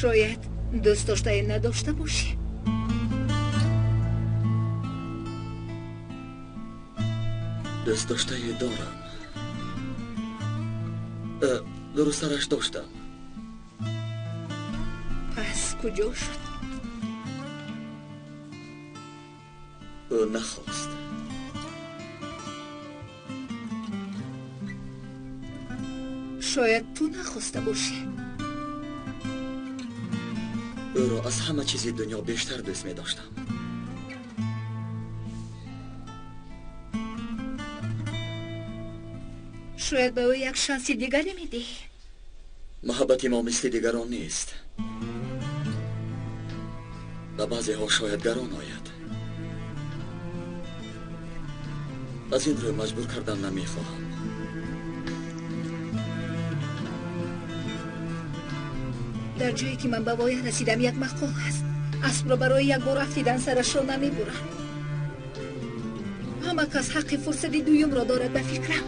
شاید دوست داشته یا نداشته باشی. دوست داشته یا دارم. درسترش داشتم. پس کجا شد؟ او نخواست. شاید تو نخواسته باشی. او را از همه چیزی دنیا بیشتر دوست می داشتم. شاید به او یک شانس دیگری میدی. محبت ما مثل دیگران نیست. به بعضی ها شاید گران آید. از این رو مجبور کردن نمیخواهم. در جایی که من به وای رسیدم یک مقال هست. اسب را برای یک بار افتیدن سرش را نمیبرند. همه کس حق فرصت دویم را دارد به فکرم.